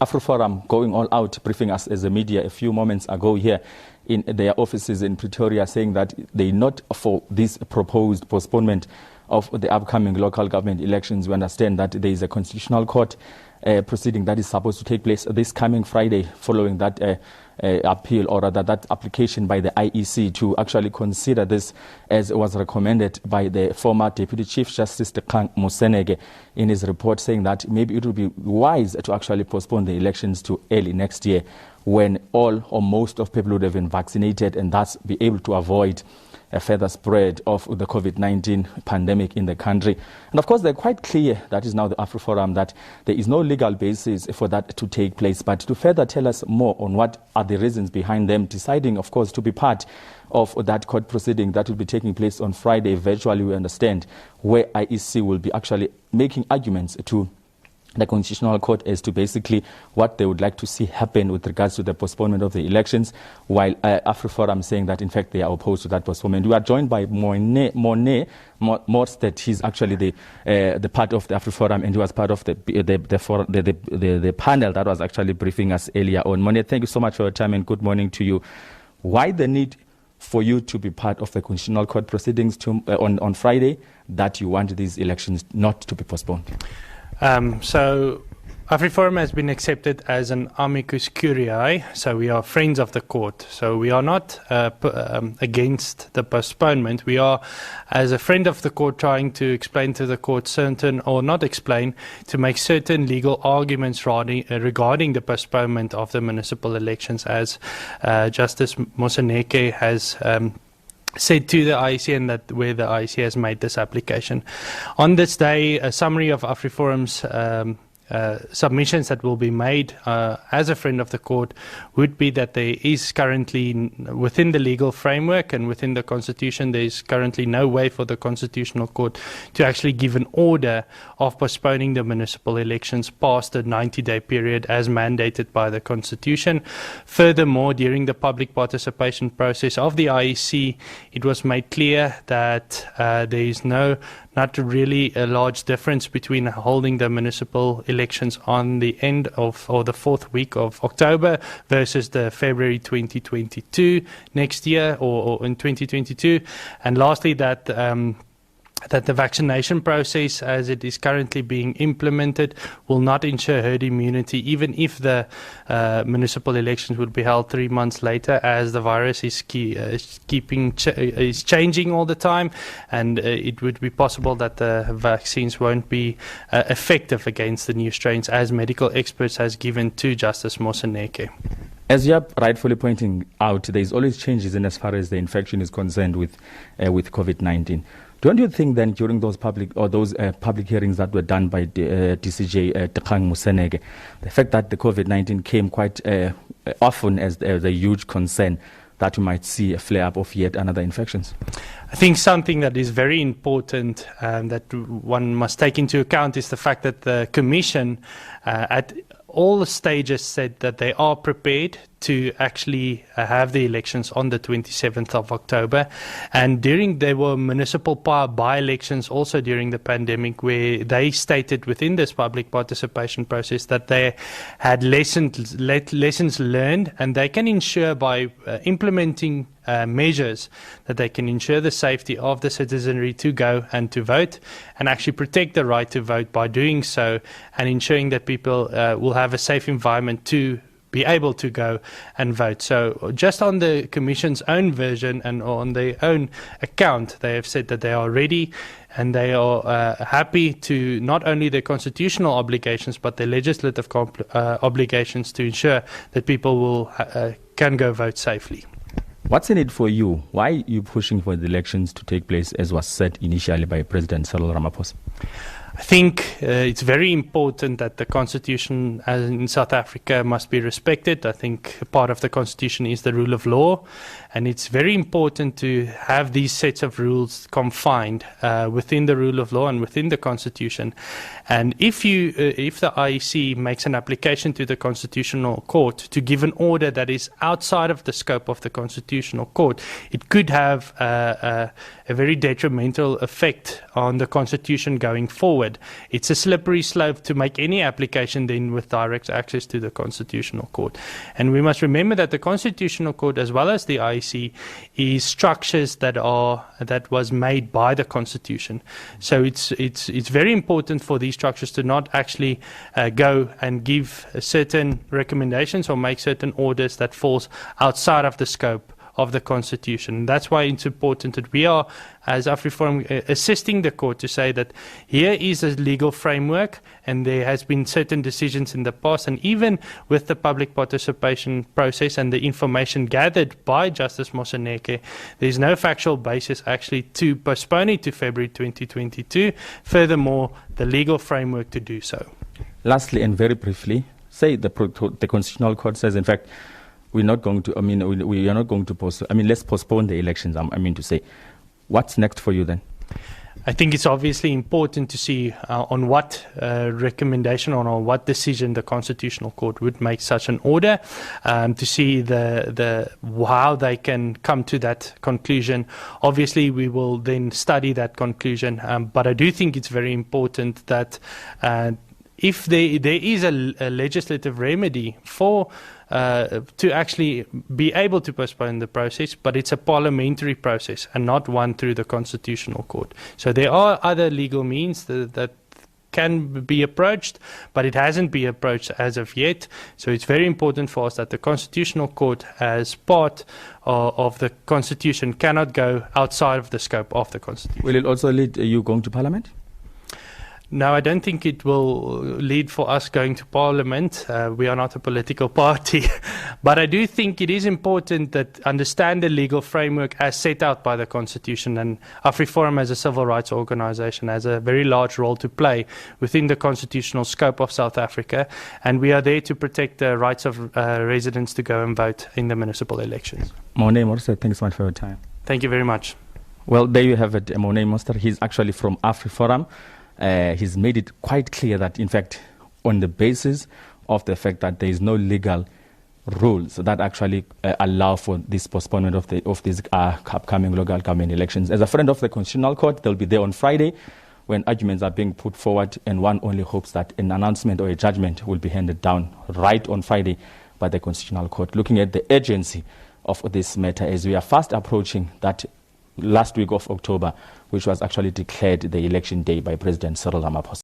Afriforum going all out, briefing us as a media a few moments ago here in their offices in Pretoria, saying that they not for this proposed postponement of the upcoming local government elections. We understand that there is a constitutional court proceeding that is supposed to take place this coming Friday following that appeal, or rather that application by the IEC to actually consider this, as was recommended by the former Deputy Chief Justice Morne Mostert in his report, saying that maybe it would be wise to actually postpone the elections to early next year, when all or most of people would have been vaccinated and thus be able to avoid a further spread of the COVID-19 pandemic in the country. And of course, they're quite clear, that is now the Afriforum, that there is no legal basis for that to take place. But to further tell us more on what are the reasons behind them deciding, of course, to be part of that court proceeding that will be taking place on Friday virtually, we understand, where IEC will be actually making arguments to the Constitutional Court as to basically what they would like to see happen with regards to the postponement of the elections, while Afriforum saying that in fact they are opposed to that postponement. We are joined by Morne Mostert. He's actually the part of the Afriforum, and he was part of the panel that was actually briefing us earlier on. Morne, thank you so much for your time and good morning to you. Why the need for you to be part of the Constitutional Court proceedings on Friday, that you want these elections not to be postponed? So Afriforum has been accepted as an amicus curiae, so we are friends of the court. So we are not against the postponement. We are, as a friend of the court, trying to explain to the court certain, or not explain, to make certain legal arguments regarding the postponement of the municipal elections, as Justice Mostert has said to the IEC, and that where the IEC has made this application. On this day, a summary of Afriforum's submissions that will be made as a friend of the court would be that there is currently, within the legal framework and within the Constitution, there is currently no way for the Constitutional Court to actually give an order of postponing the municipal elections past the 90-day period as mandated by the Constitution. Furthermore, during the public participation process of the IEC, it was made clear that there is not really a large difference between holding the municipal elections on the end of, or the fourth week of October versus the February 2022 next year, or in 2022. And lastly, that the vaccination process, as it is currently being implemented, will not ensure herd immunity, even if the municipal elections would be held 3 months later, as the virus is changing all the time, and it would be possible that the vaccines won't be effective against the new strains, as medical experts has given to Justice Mostert. As you are rightfully pointing out, there is always changes in as far as the infection is concerned with COVID-19. Don't you think then, during those public hearings that were done by DCJ Morne Mostert, the fact that the COVID-19 came quite often as a huge concern, that we might see a flare-up of yet another infections? I think something that is very important that one must take into account is the fact that the Commission at all the stages said that they are prepared to actually have the elections on the 27th of October. And there were municipal by-elections also during the pandemic, where they stated within this public participation process that they had lessons learned, and they can ensure by implementing measures that they can ensure the safety of the citizenry to go and to vote, and actually protect the right to vote by doing so, and ensuring that people will have a safe environment to be able to go and vote. So just on the Commission's own version and on their own account, they have said that they are ready and they are happy to not only their constitutional obligations but their legislative obligations to ensure that people can go vote safely. What's in it for you? Why are you pushing for the elections to take place, as was said initially by President Cyril Ramaphosa? I think it's very important that the Constitution in South Africa must be respected. I think part of the Constitution is the rule of law, and it's very important to have these sets of rules confined within the rule of law and within the Constitution. And if the IEC makes an application to the Constitutional Court to give an order that is outside of the scope of the Constitutional Court, it could have a very detrimental effect on the Constitution going forward. forward, it's a slippery slope to make any application then with direct access to the Constitutional Court. And we must remember that the Constitutional Court, as well as the IEC, is structures that was made by the Constitution. So it's very important for these structures to not actually go and give certain recommendations or make certain orders that falls outside of the scope of the Constitution. That's why it's important that we are, as Afriforum, assisting the court to say that here is a legal framework, and there has been certain decisions in the past, and even with the public participation process and the information gathered by Justice Moseneke, there's no factual basis actually to postpone it to February 2022. Furthermore, the legal framework to do so. Lastly, and very briefly, say the Constitutional Court says, in fact, we're not going to, we are not going to let's postpone the elections, to say. What's next for you then? I think it's obviously important to see on what recommendation or on what decision the Constitutional Court would make such an order, to see how they can come to that conclusion. Obviously, we will then study that conclusion, but I do think it's very important that if there is a legislative remedy for to actually be able to postpone the process, but it's a parliamentary process and not one through the Constitutional Court. So there are other legal means that can be approached, but it hasn't been approached as of yet. So it's very important for us that the Constitutional Court, as part of the Constitution, cannot go outside of the scope of the Constitution. Will it also lead you going to Parliament? No, I don't think it will lead for us going to Parliament. We are not a political party. But I do think it is important that understand the legal framework as set out by the Constitution. And Afriforum, as a civil rights organisation, has a very large role to play within the constitutional scope of South Africa. And we are there to protect the rights of residents to go and vote in the municipal elections. Morne Mostert, thanks so much for your time. Thank you very much. Well, there you have it, Morne Mostert. He's actually from Afriforum. He's made it quite clear that, in fact, on the basis of the fact that there is no legal rules that actually allow for this postponement of these upcoming local government elections. As a friend of the Constitutional Court, they'll be there on Friday when arguments are being put forward, and one only hopes that an announcement or a judgment will be handed down right on Friday by the Constitutional Court, looking at the urgency of this matter as we are fast approaching that last week of October, which was actually declared the election day by President Cyril Ramaphosa.